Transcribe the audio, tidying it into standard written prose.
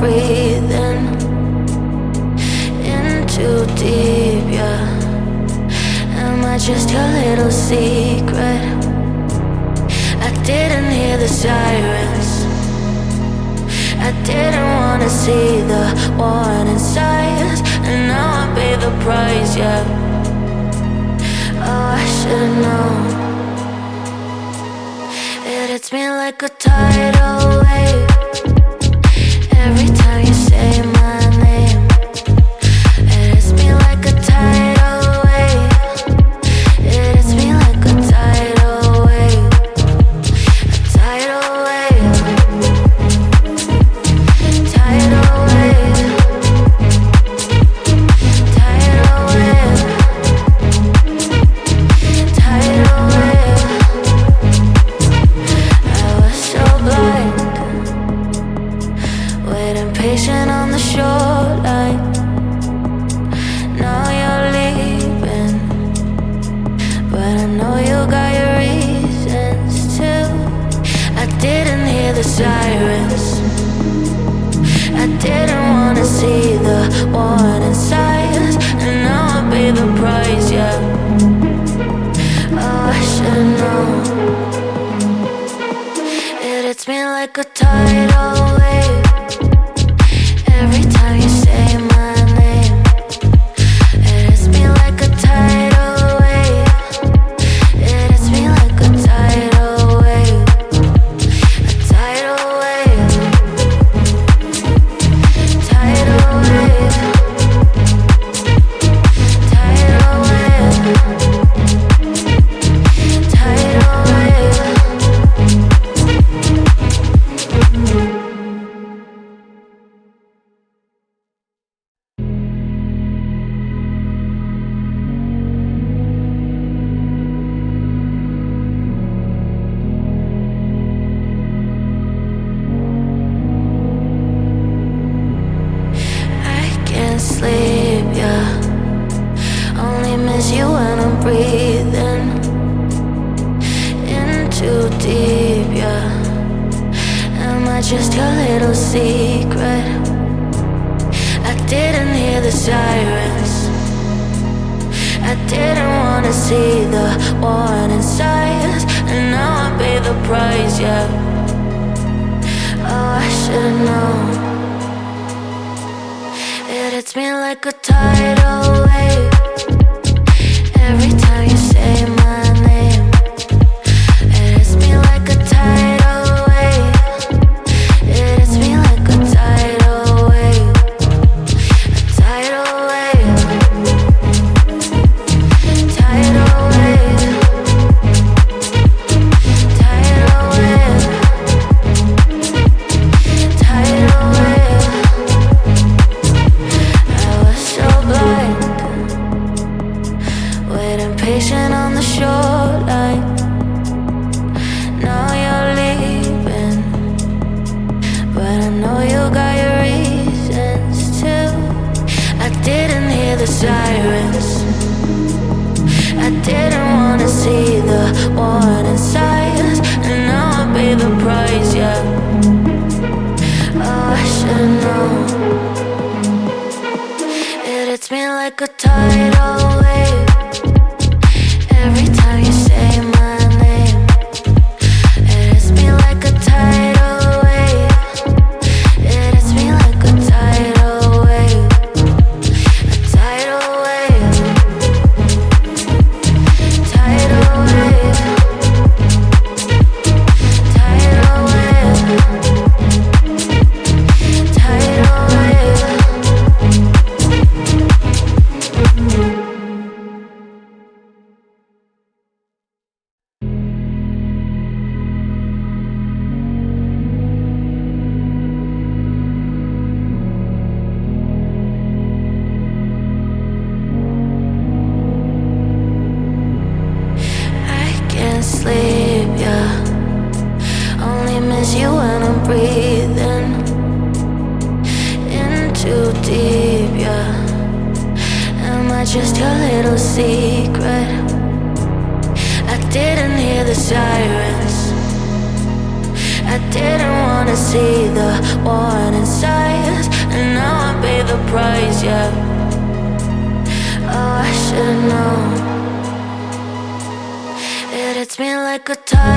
breathing in too deep, yeah. Am I just your little secret? I didn't hear the sirens, I didn't wanna see the warning signs, and now I pay the price, yeah. Oh, I should've known. It hits me like a tidal wave every time you say my name. It hits me like a tidal wave. It hits me like a tidal wave. A tidal wave. Tidal wave. Tidal wave. Tidal wave. I was so blind, waiting patient on the shoreline. Now you're leaving, but I know you got your reasons too. I didn't hear the sirens, I didn't wanna see the warning signs, and now I pay the price, yeah. Oh, I should've known. It hits me like a tidal wave every time you say my name. It hits me like a tidal wave. It hits me like a tidal wave. A tidal wave. Tidal wave. Tidal wave. Tidal wave. I can't sleep, yeah. Only miss you when I'm breathing in too deep, yeah. Am I just your little secret? I didn't hear the sirens, I didn't wanna see the warning signs, and now I pay the price, yeah. Oh, I should've known. It hits me like a tidal wave every time you say my name. It hits me like a tidal wave. It hits me like a tidal wave. A tidal wave. Tidal wave. Tidal wave. Tidal wave. I was so blind, waiting patient on the shoreline. Now you're leaving, but I know you got your reasons too. I didn't hear the sirens, I didn't wanna see the warning signs, and now I pay the price, yeah. Oh, I should've known. It hits me like a tidal wave every time you say my name. It hits me like a tidal wave. It hits me like a tidal wave. A tidal wave. Tidal wave. Tidal wave. Tidal wave. I can't sleep, yeah. Only miss you when I'm breathing in too deep, yeah. Am I just your little secret? I didn't hear the sirens, I didn't wanna wanna see the warning signs, and now I pay the price, yeah. Oh, I should've known. It hits me like a tide.